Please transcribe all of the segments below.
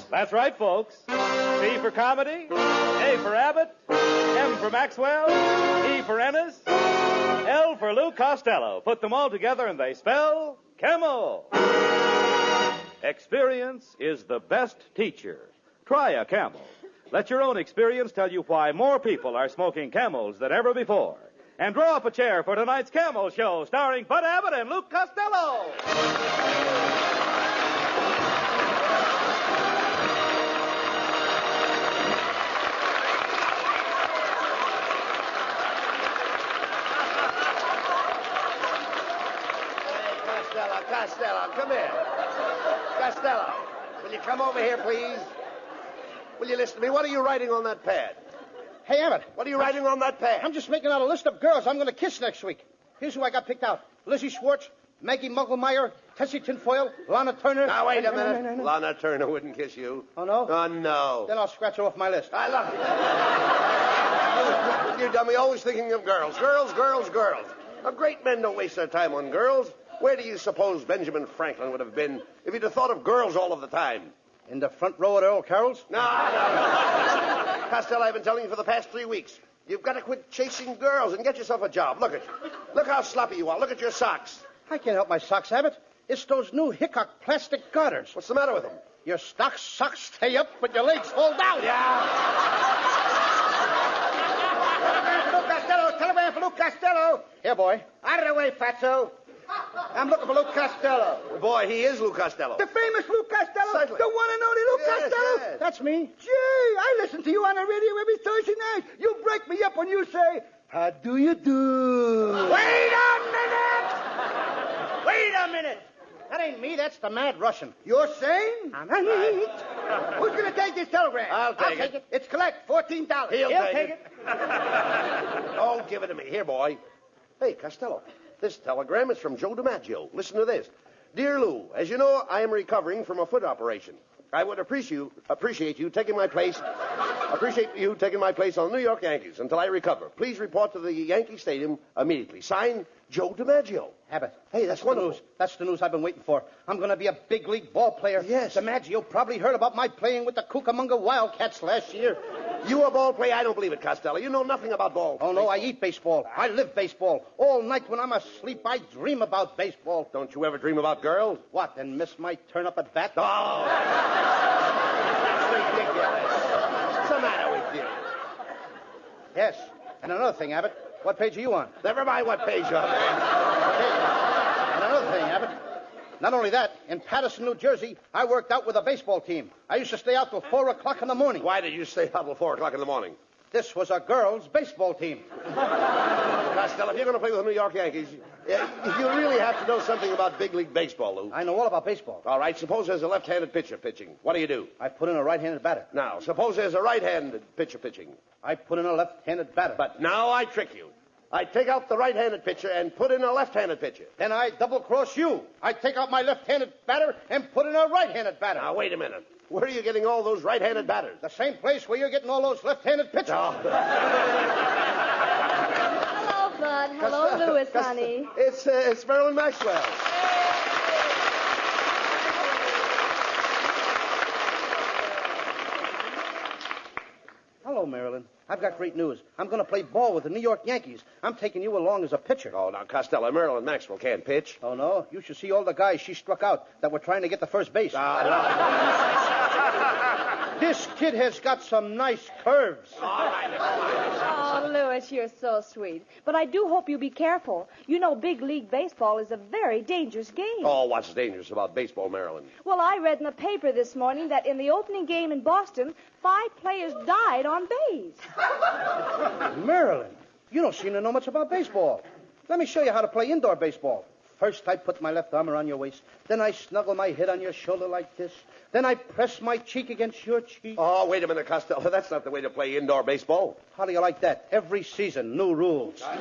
That's right, folks. C for comedy, A for Abbott, M for Maxwell, E for Ennis, L for Lou Costello. Put them all together and they spell Camel. Experience is the best teacher. Try a Camel. Let your own experience tell you why more people are smoking Camels than ever before. And draw up a chair for tonight's Camel Show, starring Bud Abbott and Luke Costello. Costello, come here. Costello, will you come over here, please? Will you listen to me? What are you writing on that pad? Hey, Abbott. What are you writing on that pad? I'm just making out a list of girls I'm going to kiss next week. Here's who I got picked out. Lizzie Schwartz, Maggie Mugglemeyer, Tessie Tinfoil, Lana Turner. Now, wait a minute. No. Lana Turner wouldn't kiss you. Oh, no? Oh, no. Then I'll scratch her off my list. I love you. You dummy, always thinking of girls. Girls. Now, great men don't waste their time on girls. Where do you suppose Benjamin Franklin would have been if he'd have thought of girls all of the time? In the front row at Earl Carroll's? No. Costello, I've been telling you for the past 3 weeks. You've got to quit chasing girls and get yourself a job. Look at you. Look how sloppy you are. Look at your socks. I can't help my socks, Abbott. It's those new Hickok plastic garters. What's the matter with them? Your socks stay up, but your legs fall down. Yeah. Telegram for Luke Costello. Here, boy. Out of the way, Fatso. I'm looking for Luke Costello. Boy, he is Lou Costello. The famous Luke Costello? Certainly. The one and only Luke Costello? Yes. That's me. Gee, I listen to you on the radio every Thursday night. You break me up when you say, how do you do? Wait a minute! That ain't me. That's the mad Russian. You're sane? I'm right. Who's going to take this telegram? I'll take it. It's collect. $14. He'll take it. Oh, give it to me. Here, boy. Hey, Costello. This telegram is from Joe DiMaggio. Listen to this. Dear Lou, as you know, I am recovering from a foot operation. I would appreciate you taking my place on the New York Yankees until I recover. Please report to the Yankee Stadium immediately. Signed, Joe DiMaggio. Abbott. Hey, that's wonderful. News. That's the news I've been waiting for. I'm going to be a big league ball player. Yes. DiMaggio probably heard about my playing with the Cucamonga Wildcats last year. You a ball player? I don't believe it, Costello. You know nothing about ball. Oh, no, I eat baseball. I live baseball. All night when I'm asleep, I dream about baseball. Don't you ever dream about girls? What, and miss my turn up at bat? Oh. That's ridiculous. What's the matter with you? Yes. And another thing, Abbott. What page are you on? Never mind what page you're on. And another thing, Abbott. Not only that, in Paterson, New Jersey, I worked out with a baseball team. I used to stay out till 4 o'clock in the morning. Why did you stay out till 4 o'clock in the morning? This was a girls' baseball team. Costello, if you're going to play with the New York Yankees, you really have to know something about big league baseball, Lou. I know all about baseball. All right, suppose there's a left-handed pitcher pitching. What do? I put in a right-handed batter. Now, suppose there's a right-handed pitcher pitching. I put in a left-handed batter. But now I trick you. I take out the right-handed pitcher and put in a left-handed pitcher. Then I double-cross you. I take out my left-handed batter and put in a right-handed batter. Now, wait a minute. Where are you getting all those right-handed batters? The same place where you're getting all those left-handed pitchers. Oh. Hello, Bud. Hello, Louis, honey. It's Marilyn Maxwell. Hello, Marilyn. I've got great news. I'm going to play ball with the New York Yankees. I'm taking you along as a pitcher. Oh, now, Costello, Marilyn Maxwell can't pitch. Oh, no? You should see all the guys she struck out that were trying to get to first base. This kid has got some nice curves. Oh, Louis, you're so sweet. But I do hope you be careful. You know big league baseball is a very dangerous game. Oh, what's dangerous about baseball, Marilyn? Well, I read in the paper this morning that in the opening game in Boston, 5 players died on base. Marilyn, you don't seem to know much about baseball. Let me show you how to play indoor baseball. First, I put my left arm around your waist. Then I snuggle my head on your shoulder like this. Then I press my cheek against your cheek. Oh, wait a minute, Costello. That's not the way to play indoor baseball. How do you like that? Every season, new rules. Well,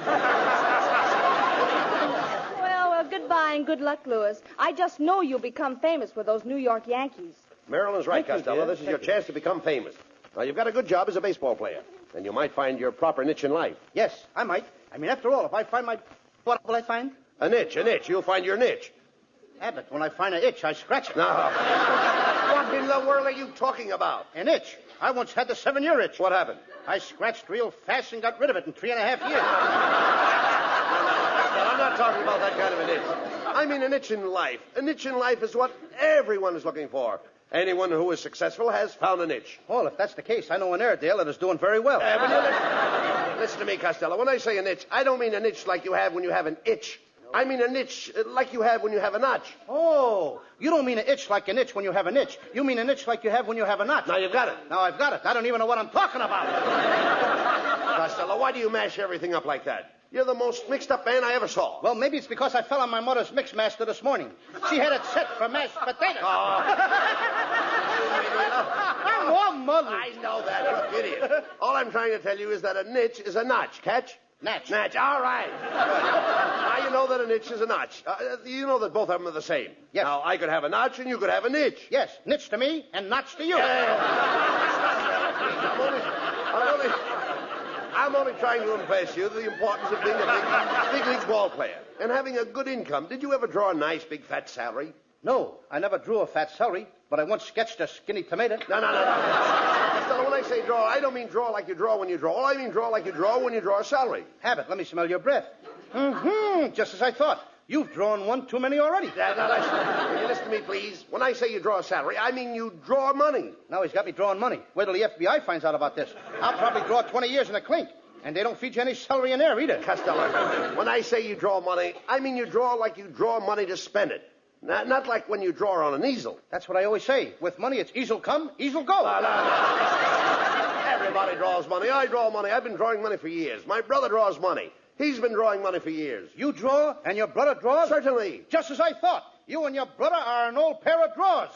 goodbye and good luck, Louis. I just know you'll become famous with those New York Yankees. Marilyn's right, Thank you, Costello. dear. This is your chance to become famous. Now, you've got a good job as a baseball player, and you might find your proper niche in life. Yes, I might. I mean, after all, if I find my... What will I find? A niche. You'll find your niche. Abbott, when I find an itch, I scratch it. No. What in the world are you talking about? An itch. I once had the 7-year itch. What happened? I scratched real fast and got rid of it in 3.5 years. I'm not talking about that kind of an itch. I mean an itch in life. An itch in life is what everyone is looking for. Anyone who is successful has found an itch. Well, if that's the case, I know an Airedale that is doing very well. Listen to me, Costello. When I say an itch, I don't mean an itch like you have when you have an itch. I mean an itch like you have when you have a notch. Oh, you don't mean an itch like an itch when you have an itch. You mean an itch like you have when you have a notch. Now you've got it. Now I've got it. I don't even know what I'm talking about. Costello, why do you mash everything up like that? You're the most mixed-up man I ever saw. Well, maybe it's because I fell on my mother's mix master this morning. She had it set for mashed potatoes. I'm all mother. I know that, you idiot. All I'm trying to tell you is that a niche is a notch. Catch? Natch. Natch, all right. Now you know that a niche is a notch. You know that both of them are the same. Yes. Now, I could have a notch and you could have a niche. Yes, niche to me and notch to you. I'm only trying to impress you the importance of being a big league ball player and having a good income. Did you ever draw a nice, big, fat salary? No, I never drew a fat celery, but I once sketched a skinny tomato. No. Costello, when I say draw, I don't mean draw like you draw when you draw. I mean draw like you draw when you draw a salary. Abbott, let me smell your breath. Just as I thought. You've drawn one too many already. Will you listen to me, please? When I say you draw a salary, I mean you draw money. Now he's got me drawing money. Wait till the FBI finds out about this. I'll probably draw 20 years in a clink. And they don't feed you any celery in there either. Costello, when I say you draw money, I mean you draw like you draw money to spend it. Not like when you draw on an easel. That's what I always say. With money, it's easel come, easel go. Everybody draws money. I draw money. I've been drawing money for years. My brother draws money. He's been drawing money for years. You draw and your brother draws? Certainly. Just as I thought. You and your brother are an old pair of drawers.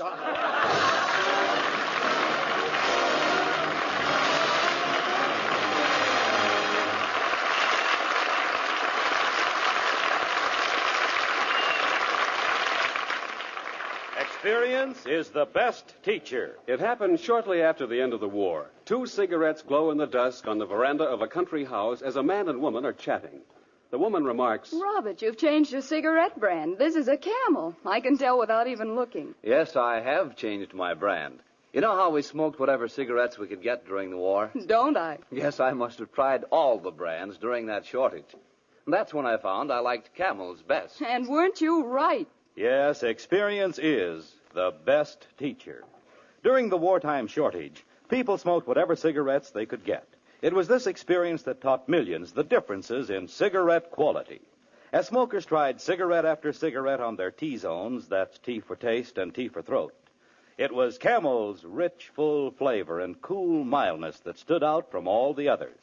Experience is the best teacher. It happened shortly after the end of the war. 2 cigarettes glow in the dusk on the veranda of a country house as a man and woman are chatting. The woman remarks, Robert, you've changed your cigarette brand. This is a Camel. I can tell without even looking. Yes, I have changed my brand. You know how we smoked whatever cigarettes we could get during the war? Don't I? Yes, I must have tried all the brands during that shortage. And that's when I found I liked Camel's best. And weren't you right? Yes, experience is the best teacher. During the wartime shortage, people smoked whatever cigarettes they could get. It was this experience that taught millions the differences in cigarette quality. As smokers tried cigarette after cigarette on their T-zones, that's T for taste and T for throat, it was Camel's rich, full flavor and cool mildness that stood out from all the others.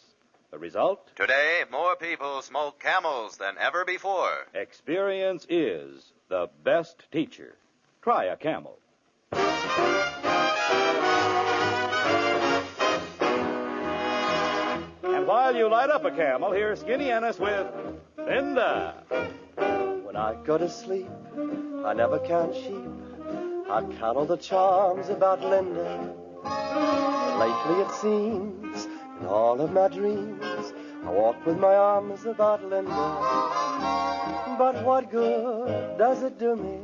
The result? Today, more people smoke Camels than ever before. Experience is the best teacher. Try a Camel. And while you light up a Camel, here's Skinny Ennis with Linda. When I go to sleep, I never count sheep. I count all the charms about Linda. Lately it seems, in all of my dreams, I walk with my arms about Linda. But what good does it do me?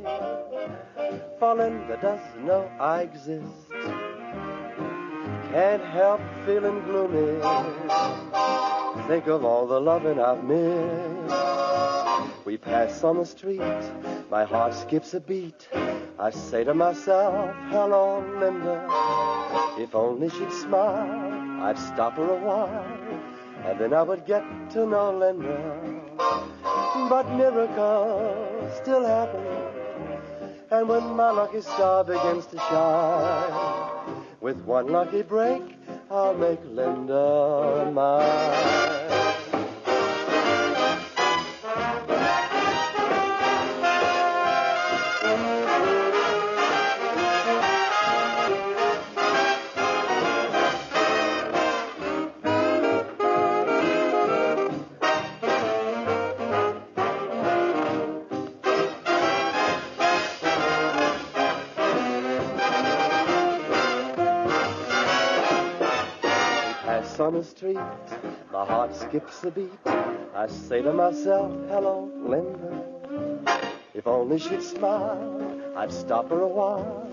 For Linda doesn't know I exist. Can't help feeling gloomy. Think of all the loving I've missed. We pass on the street, my heart skips a beat. I say to myself, hello, Linda. If only she'd smile, I'd stop her a while, and then I would get to know Linda. But miracles still happen, and when my lucky star begins to shine, with one lucky break, I'll make Linda mine. On the street, my heart skips a beat. I say to myself, hello, Linda. If only she'd smile, I'd stop her a while,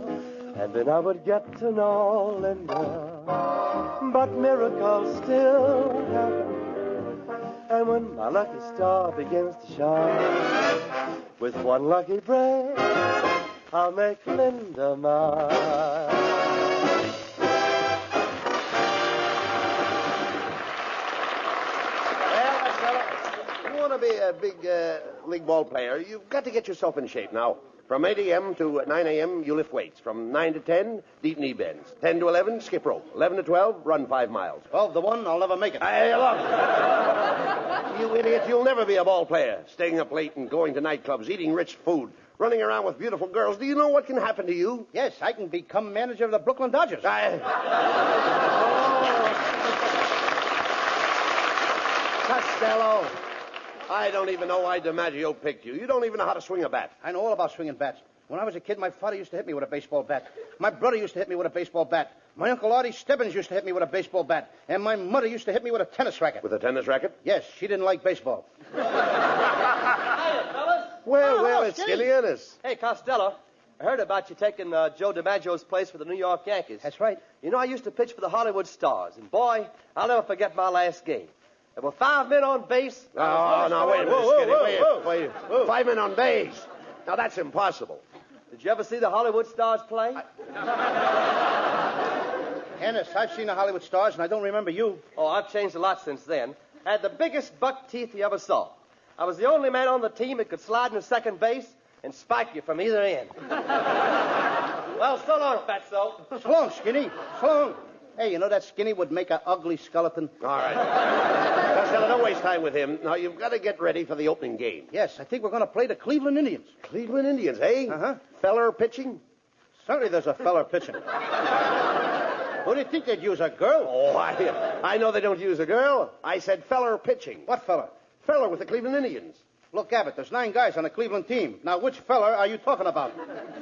and then I would get to know Linda. But miracles still happen, and when my lucky star begins to shine, with one lucky break, I'll make Linda mine. To be a big league ball player, you've got to get yourself in shape now. From 8 a.m. to 9 a.m., you lift weights. From 9 to 10, deep knee bends. 10 to 11, skip rope. 11 to 12, run 5 miles. 12 to 1, I'll never make it. Hey, look. You idiot, you'll never be a ball player. Staying up late and going to nightclubs, eating rich food, running around with beautiful girls. Do you know what can happen to you? Yes, I can become manager of the Brooklyn Dodgers. Costello. I don't even know why DiMaggio picked you. You don't even know how to swing a bat. I know all about swinging bats. When I was a kid, my father used to hit me with a baseball bat. My brother used to hit me with a baseball bat. My Uncle Artie Stebbins used to hit me with a baseball bat. And my mother used to hit me with a tennis racket. With a tennis racket? Yes, she didn't like baseball. Hiya, fellas. Well, it's Skinny Ennis. Hey, Costello. I heard about you taking Joe DiMaggio's place for the New York Yankees. That's right. You know, I used to pitch for the Hollywood Stars, and boy, I'll never forget my last game. There were 5 men on base. Oh, now, wait a minute, Skinny. Wait. 5 men on base. Now, that's impossible. Did you ever see the Hollywood Stars play? Ennis, I've seen the Hollywood Stars, and I don't remember you. Oh, I've changed a lot since then. I had the biggest buck teeth you ever saw. I was the only man on the team that could slide into second base and spike you from either end. Well, so long, Fatso. So long, Skinny. So long. Hey, you know that Skinny would make an ugly skeleton? All right. Costello, don't waste time with him. Now, you've got to get ready for the opening game. Yes, I think we're going to play the Cleveland Indians. Cleveland Indians, eh? Uh-huh. Feller pitching? Certainly there's a feller pitching. Who do you think they'd use, a girl? Oh, I know they don't use a girl. I said feller pitching. What feller? Feller with the Cleveland Indians. Look, Abbott, there's 9 guys on the Cleveland team. Now, which feller are you talking about?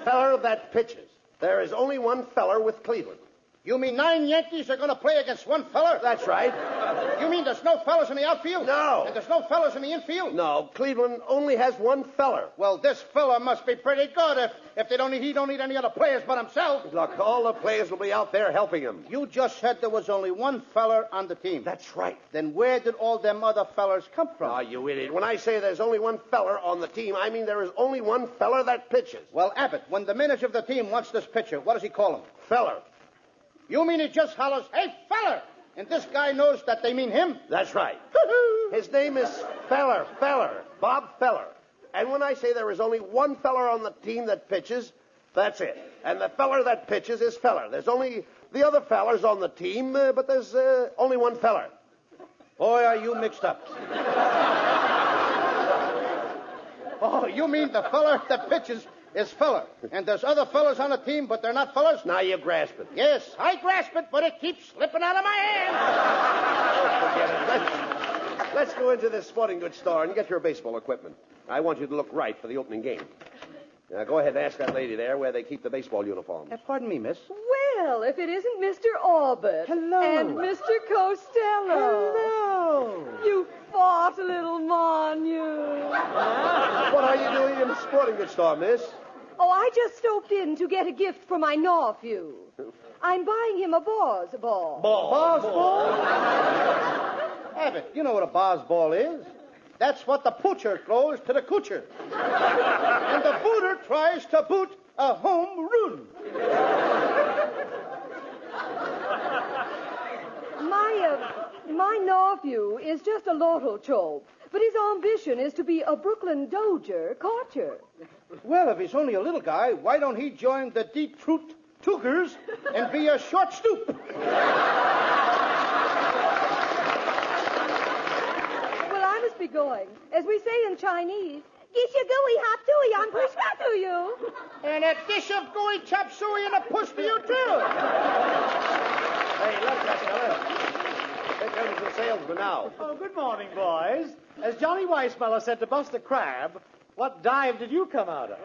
Feller that pitches. There is only one feller with Cleveland. You mean 9 Yankees are going to play against one feller? That's right. You mean there's no fellers in the outfield? No. And there's no fellers in the infield? No, Cleveland only has one feller. Well, this feller must be pretty good if he don't need any other players but himself. Look, all the players will be out there helping him. You just said there was only one feller on the team. That's right. Then where did all them other fellers come from? Ah, you idiot. When I say there's only one feller on the team, I mean there is only one feller that pitches. Well, Abbott, when the manager of the team wants this pitcher, what does he call him? Feller. You mean he just hollers, "Hey, feller!" And this guy knows that they mean him? That's right. His name is Feller, Bob Feller. And when I say there is only one feller on the team that pitches, that's it. And the feller that pitches is Feller. There's only the other fellers on the team, but there's only one feller. Boy, are you mixed up. Oh, you mean the feller that pitches is feller. And there's other fellers on the team, but they're not fellers? Now you grasp it. Yes, I grasp it, but it keeps slipping out of my hand. Oh, forget it. Let's go into this sporting goods store and get your baseball equipment. I want you to look right for the opening game. Now, go ahead and ask that lady there where they keep the baseball uniforms. Pardon me, miss. Well, if it isn't Mr. Abbott. Hello. And Mr. Costello. Hello. You fought, little mon, you. What are you doing in the sporting goods store, miss? Oh, I just stopped in to get a gift for my nephew. I'm buying him a Boz ball. Boz ball? Abbott, you know what a Boz ball is. That's what the poocher throws to the coocher. And the booter tries to boot a home run. My nephew is just a lotto chope, but his ambition is to be a Brooklyn Dodger catcher. Well, if he's only a little guy, why don't he join the Detroit Tookers and be a short stoop? Well, I must be going. As we say in Chinese, "Gish you gooey hop tooey, I'm push to you." And a dish of gooey chop suey and a push for you, too. Hey, look, Costello. Here comes the salesman now. Oh, good morning, boys. As Johnny Weissmuller said to Buster Crabbe, what dive did you come out of?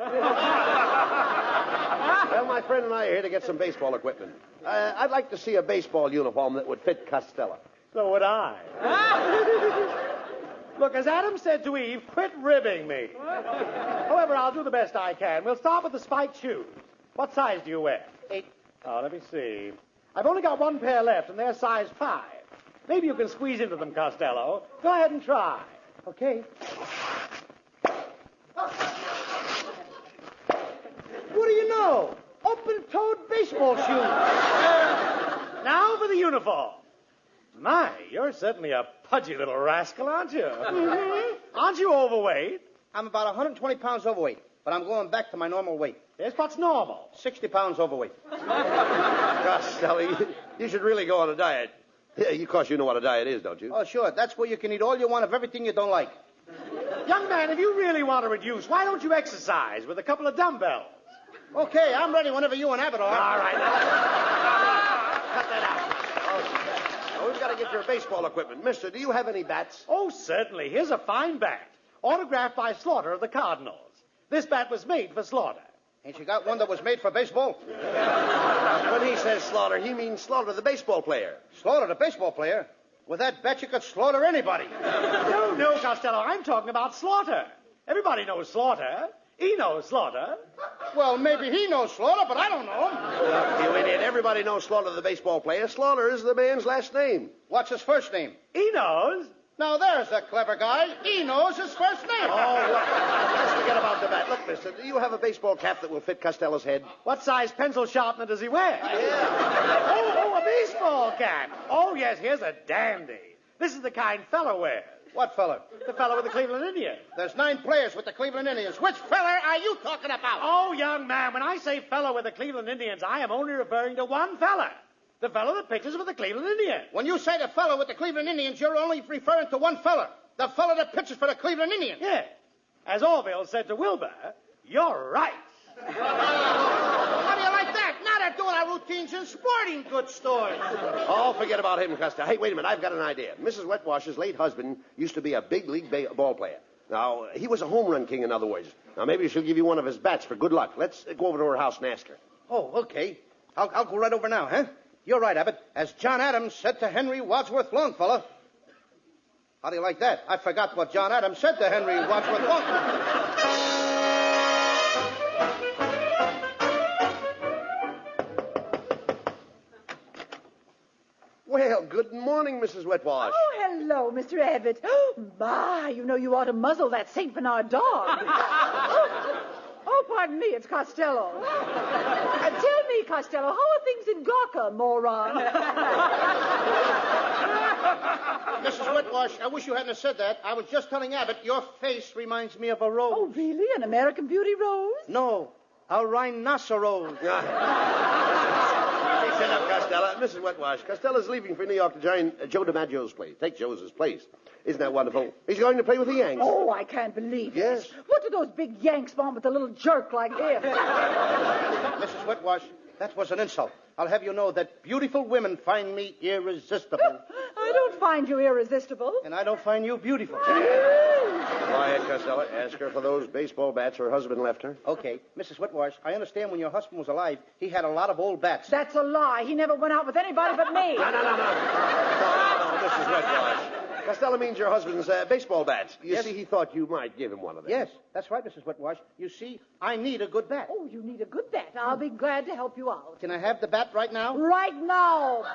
Well, my friend and I are here to get some baseball equipment. I'd like to see a baseball uniform that would fit Costello. So would I. Look, as Adam said to Eve, quit ribbing me. However, I'll do the best I can. We'll start with the spiked shoes. What size do you wear? 8. Oh, let me see. I've only got one pair left, and they're size 5. Maybe you can squeeze into them, Costello. Go ahead and try. Okay. What do you know? Open-toed baseball shoes. Now for the uniform. My, you're certainly a pudgy little rascal, aren't you? Mm-hmm. Aren't you overweight? I'm about 120 pounds overweight, but I'm going back to my normal weight. Yes, what's normal? 60 pounds overweight. Costello, you should really go on a diet. Yeah, of course you know what a diet is, don't you? Oh, sure. That's where you can eat all you want of everything you don't like. Young man, if you really want to reduce, why don't you exercise with a couple of dumbbells? Okay, I'm ready whenever you and Abbott are. All right. Cut that out. Now, we've got to get your baseball equipment. Mister, do you have any bats? Oh, certainly. Here's a fine bat, autographed by Slaughter of the Cardinals. This bat was made for Slaughter. Ain't you got one that was made for baseball? When he says Slaughter, he means Slaughter, the baseball player. Slaughter, the baseball player? With that bat, you could slaughter anybody. No, Costello, I'm talking about Slaughter. Everybody knows Slaughter. He knows Slaughter. Well, maybe he knows Slaughter, but I don't know him. Look, you idiot. Everybody knows Slaughter, the baseball player. Slaughter is the man's last name. What's his first name? He knows. Now, there's a clever guy. He knows his first name. Oh, look. Let's forget about the bat. Look, mister, do you have a baseball cap that will fit Costello's head? What size pencil sharpener does he wear? Yeah. Oh, a baseball cap. Oh, yes, here's a dandy. This is the kind fella wears. What fella? The fella with the Cleveland Indians. There's 9 players with the Cleveland Indians. Which fella are you talking about? Oh, young man, when I say fella with the Cleveland Indians, I am only referring to one fella. The fella that pitches for the Cleveland Indians. When you say the fella with the Cleveland Indians, you're only referring to one fella. The fella that pitches for the Cleveland Indians. Yeah. As Orville said to Wilbur, you're right. How do you like that? Now they're doing our routines in sporting goods stores. Oh, forget about him, Costello. Hey, wait a minute. I've got an idea. Mrs. Wetwash's late husband used to be a big league ball player. Now, he was a home run king, in other words. Now, maybe she'll give you one of his bats for good luck. Let's go over to her house and ask her. Oh, okay. I'll go right over now, huh? You're right, Abbott. As John Adams said to Henry Wadsworth Longfellow. How do you like that? I forgot what John Adams said to Henry Wadsworth Longfellow. Well, good morning, Mrs. Wetwash. Oh, hello, Mr. Abbott. My, you know you ought to muzzle that St. Bernard dog. Oh, pardon me, it's Costello. Tell me, Costello, how are things in Gawker, moron? Mrs. Wetwash, I wish you hadn't said that. I was just telling Abbott your face reminds me of a rose. Oh, really? An American Beauty rose? No, a rhinoceros. Hey, shut up, Costello. Mrs. Wetwash, Costello's leaving for New York to join Joe DiMaggio's place. Take Joe's place. Isn't that wonderful? He's going to play with the Yanks. Oh, I can't believe Yes. it. What do those big Yanks want with a little jerk like him? Mrs. Wetwash, that was an insult. I'll have you know that beautiful women find me irresistible. I don't find you irresistible. And I don't find you beautiful. Quiet, Costello. Ask her for those baseball bats her husband left her. Okay. Mrs. Wetwash, I understand when your husband was alive, he had a lot of old bats. That's a lie. He never went out with anybody but me. No, Mrs. Wetwash. Costello means your husband's baseball bats. You see, he thought you might give him one of them. Yes, that's right, Mrs. Wetwash. You see, I need a good bat. Oh, you need a good bat. I'll be glad to help you out. Can I have the bat right now? Right now.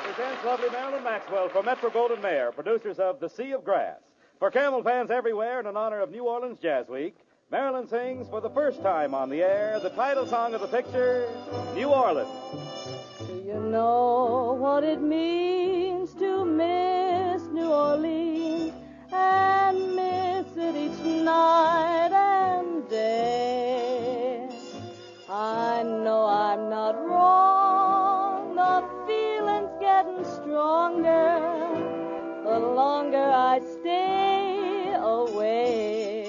Presents lovely Marilyn Maxwell for Metro-Goldwyn-Mayer, producers of The Sea of Grass. For Camel fans everywhere and in honor of New Orleans Jazz Week, Marilyn sings for the first time on the air the title song of the picture, New Orleans. Do you know what it means to miss New Orleans and miss it each night and day? I know I'm not wrong, the feeling's getting stronger the longer I stay away.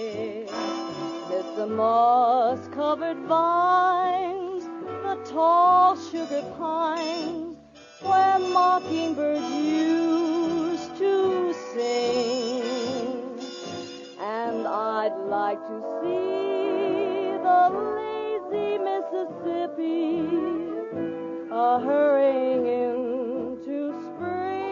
The moss-covered vines, the tall sugar pines, where mockingbirds used to sing. And I'd like to see the lazy Mississippi hurrying into spring.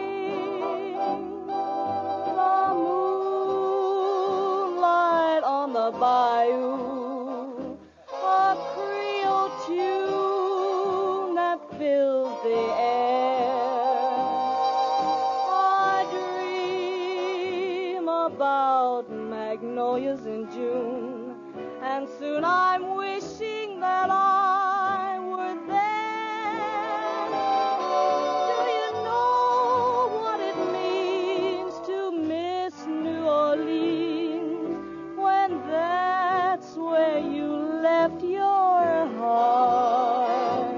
about magnolias in June. And soon I'm wishing that I were there. Do you know what it means to miss New Orleans when that's where you left your heart?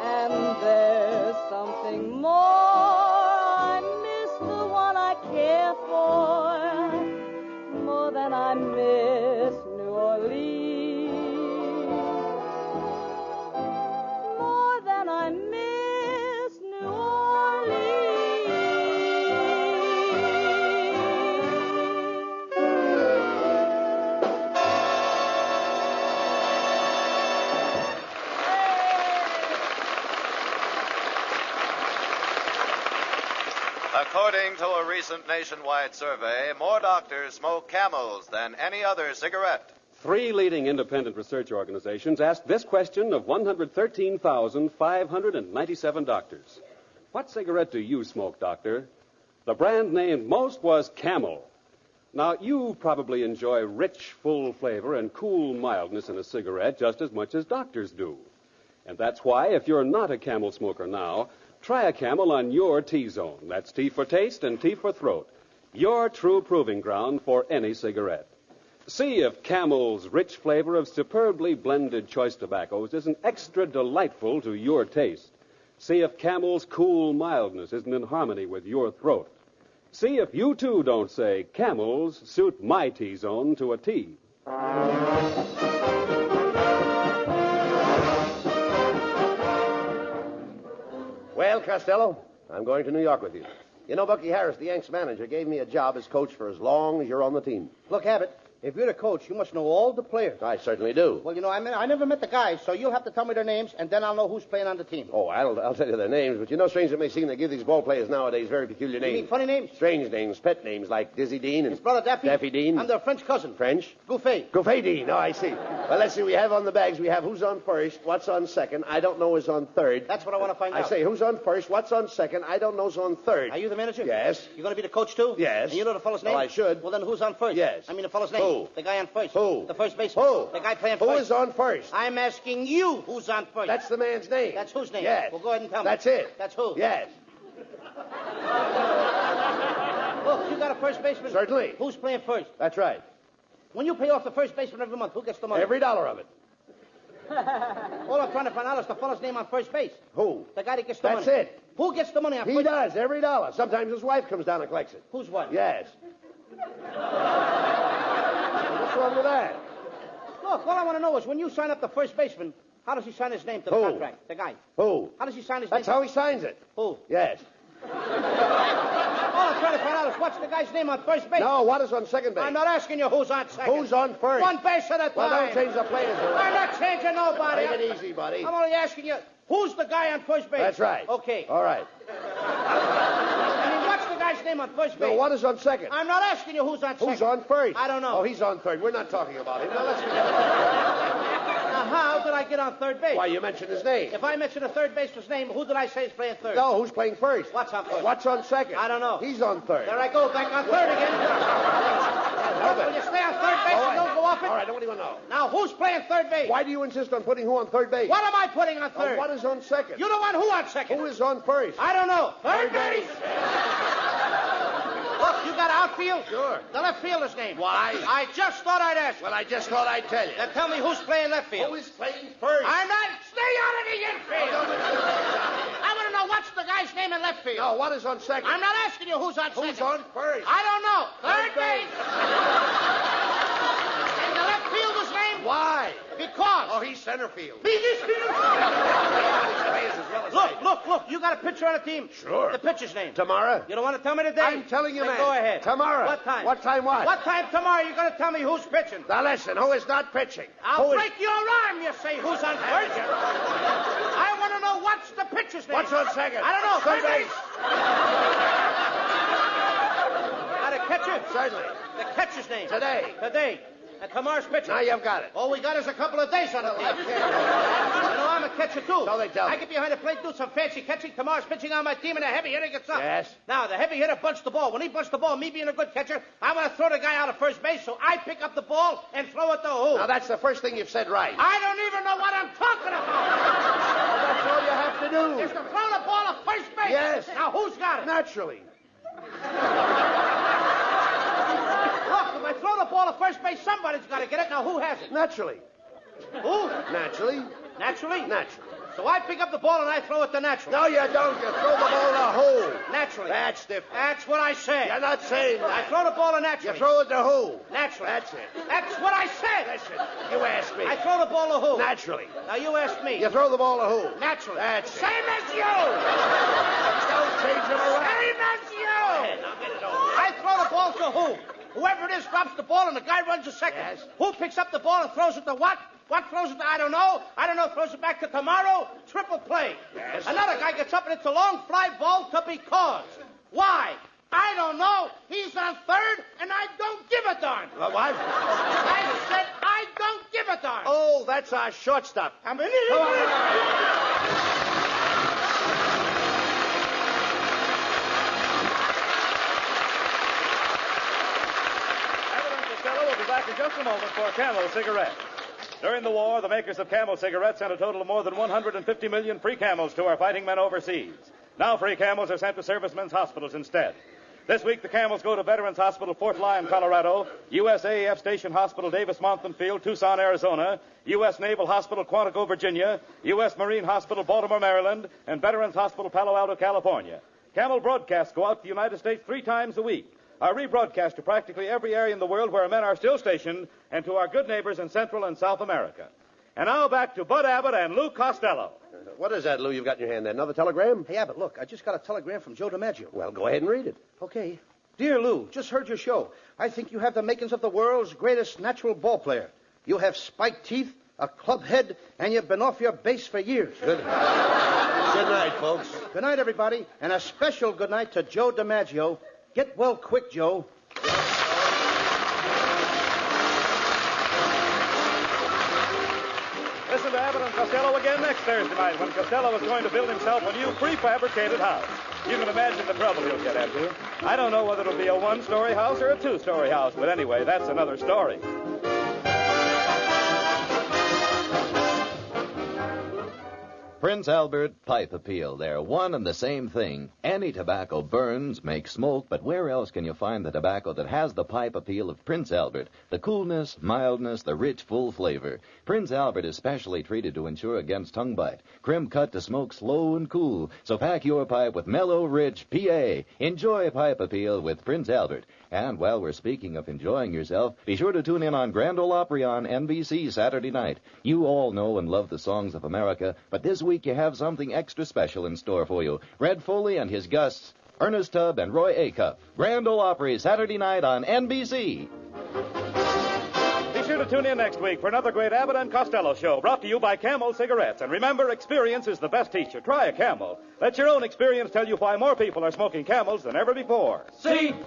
And there's something more. I miss the one I care for more than I miss New Orleans. More than I miss New Orleans. According to a recent nationwide survey, more doctors smoke Camels than any other cigarette. 3 leading independent research organizations asked this question of 113,597 doctors. What cigarette do you smoke, doctor? The brand named most was Camel. Now, you probably enjoy rich, full flavor and cool mildness in a cigarette just as much as doctors do. And that's why, if you're not a Camel smoker now, try a Camel on your T-zone. That's T for taste and T for throat. Your true proving ground for any cigarette. See if Camel's rich flavor of superbly blended choice tobaccos isn't extra delightful to your taste. See if Camel's cool mildness isn't in harmony with your throat. See if you, too, don't say, Camels suit my T-zone to a T. Well, Costello, I'm going to New York with you. You know, Bucky Harris, the Yanks manager, gave me a job as coach for as long as you're on the team. Look, Abbott, if you're the coach, you must know all the players. I certainly do. Well, you know, I never met the guys, so you'll have to tell me their names, and then I'll know who's playing on the team. Oh, I'll tell you their names, but you know, strange it may seem, they give these ball players nowadays very peculiar names. You mean funny names? Strange names, pet names, like Dizzy Dean and... His brother Daffy? Daffy Dean. I'm their French cousin. French? Gouffet. Gouffet Dean. Oh, I see. Well, let's see. We have on the bags, we have who's on first, what's on second, I don't know who's on third. That's what I want to find out. I say, who's on first, what's on second, I don't know who's on third. Are you the manager? Yes. You going to be the coach, too? Yes. And you know the fellow's name? Well, I should. Well, then who's on first? Yes. I mean the fellow's name. Who? The guy on first. Who? The first baseman. Who? The guy playing Who first. is on first? I'm asking you who's on first. That's the man's name. That's whose name? Yes. Well, go ahead and tell me. That's it. That's who? Yes. Look, you got a first baseman? Certainly. Who's playing first? That's right. When you pay off the first baseman every month, who gets the money? Every dollar of it. All I'm trying to find out is the fellow's name on first base. Who? The guy that gets the money. That's it. Who gets the money on He first does, every dollar. Sometimes his wife comes down and collects it. Whose wife? Yes. What's wrong with that? Look, all I want to know is when you sign up the first baseman, how does he sign his name to the Who? contract? The guy. Who? How does he sign his That's name? how he signs it. Who? Yes. All I'm trying to find out is what's the guy's name on first base. No, what is on second base? I'm not asking you who's on second. Who's on first? One base at a time. Well, don't change the players around. I'm not changing nobody. Take it easy, buddy. I'm only asking you, who's the guy on first base? That's right. Okay. All right. I mean, what's the guy's name on first base? No, what is on second? I'm not asking you who's on second. Who's on first? I don't know. Oh, he's on third. We're not talking about him. Now, let's forget about Now, how did I get on third base? Why, you mentioned his name. If I mention a third baseman's name, who did I say is playing third? No, who's playing first? What's on first? What's on second? I don't know. He's on third. There I go, back on third again. Will you stay on third base and don't go off it? All right, what do you want to know? Now, who's playing third base? Why do you insist on putting who on third base? What am I putting on third? What is on second? You don't want who on second? Who is on first? I don't know. Third base. Look, you got outfield? Sure. The left fielder's name. Why? I just thought I'd ask. Well, I just thought I'd tell you. Then tell me who's playing left field. Who is playing first? I'm not. Stay out of the infield. I want to know what's the guy's name in left field. No, what is on second? I'm not asking you who's on second. Who's on first? I don't know. Third base. And the left fielder's name? Why? Because. Oh, he's center field. Look. You got a pitcher on the team? Sure. The pitcher's name? Tomorrow. You don't want to tell me today? I'm telling you, then man. Go ahead. Tomorrow. What time? What time what? What time tomorrow you're going to tell me who's pitching? Now listen, who is not pitching? I'll Who is- break your arm, you say. Who's on first? I want to know what's the pitcher's name. What's on second? I don't know. Third Third base. Got a catcher? Certainly. The catcher's name. Today. And tomorrow's pitcher. Now you've got it. All we got is a couple of days on the team. You know, I'm a catcher, too. So they tell me. I get behind the plate, do some fancy catching. Tomorrow's pitching on my team, and the heavy hitter gets up. Yes? Now, the heavy hitter bunched the ball. When he bunched the ball, me being a good catcher, I'm going to throw the guy out of first base, so I pick up the ball and throw it to who? Now, that's the first thing you've said right. I don't even know what I'm talking about. Well, that's all you have to do. Is to throw the ball to first base. Yes. Now, who's got it? Naturally. Look, if I throw the ball to first base, somebody's got to get it. Now, who has it? Naturally. Who? Naturally. Naturally? Naturally. So I pick up the ball and I throw it to Naturally. No, you don't. You throw the ball in a hole. Naturally. That's different. That's what I said. You're not saying that. I throw the ball to Naturally. You throw it to who? Naturally. That's it. That's what I said. Listen, you asked me. I throw the ball to who? Naturally. Now you asked me. You throw the ball to who? Naturally. That's it. Same as you. Don't change them around. Same as you. Go ahead, now get it over. I throw the ball to who? Whoever it is drops the ball and the guy runs a second. Yes. Who picks up the ball and throws it to what? What throws it to? I don't know. I don't know. Throws it back to tomorrow. Triple play. Yes. Another guy gets up and it's a long fly ball to because. Why? I don't know. He's on third and I don't give a darn. What? I said I don't give a darn. Oh, that's our shortstop. I'm an idiot. Abbott Costello will be back in just a moment for Camel cigarettes. During the war, the makers of Camel cigarettes sent a total of more than 150 million free Camels to our fighting men overseas. Now free Camels are sent to servicemen's hospitals instead. This week, the Camels go to Veterans Hospital, Fort Lyon, Colorado, USAF Station Hospital, Davis-Monthan Field, Tucson, Arizona, U.S. Naval Hospital, Quantico, Virginia, U.S. Marine Hospital, Baltimore, Maryland, and Veterans Hospital, Palo Alto, California. Camel broadcasts go out to the United States 3 times a week, are rebroadcast to practically every area in the world where men are still stationed, and to our good neighbors in Central and South America. And now back to Bud Abbott and Lou Costello. What is that, Lou, you've got in your hand there? Another telegram? Hey, Abbott, look, I just got a telegram from Joe DiMaggio. Well, go ahead and read it. Okay. Dear Lou, just heard your show. I think you have the makings of the world's greatest natural ball player. You have spiked teeth, a club head, and you've been off your base for years. Good night, folks. Good night, everybody, and a special good night to Joe DiMaggio. Get well quick, Joe. Listen to Abbott and Costello again next Thursday night when Costello is going to build himself a new prefabricated house. You can imagine the trouble he'll get into. I don't know whether it'll be a 1-story house or a 2-story house, but anyway, that's another story. Prince Albert Pipe Appeal. They're one and the same thing. Any tobacco burns, makes smoke, but where else can you find the tobacco that has the pipe appeal of Prince Albert? The coolness, mildness, the rich, full flavor. Prince Albert is specially treated to ensure against tongue bite. Crimp cut to smoke slow and cool. So pack your pipe with mellow, rich PA. Enjoy Pipe Appeal with Prince Albert. And while we're speaking of enjoying yourself, be sure to tune in on Grand Ole Opry on NBC Saturday night. You all know and love the songs of America, but this week you have something extra special in store for you. Red Foley and his guests, Ernest Tubb and Roy Acuff. Grand Ole Opry Saturday night on NBC. Be sure to tune in next week for another great Abbott and Costello show brought to you by Camel Cigarettes. And remember, experience is the best teacher. Try a Camel. Let your own experience tell you why more people are smoking Camels than ever before. C-A-M-E-L-S.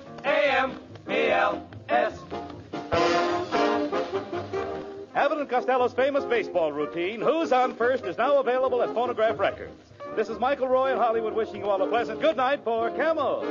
Abbott and Costello's famous baseball routine, Who's on First, is now available at Phonograph Records. This is Michael Roy in Hollywood wishing you all a pleasant good night for Camel.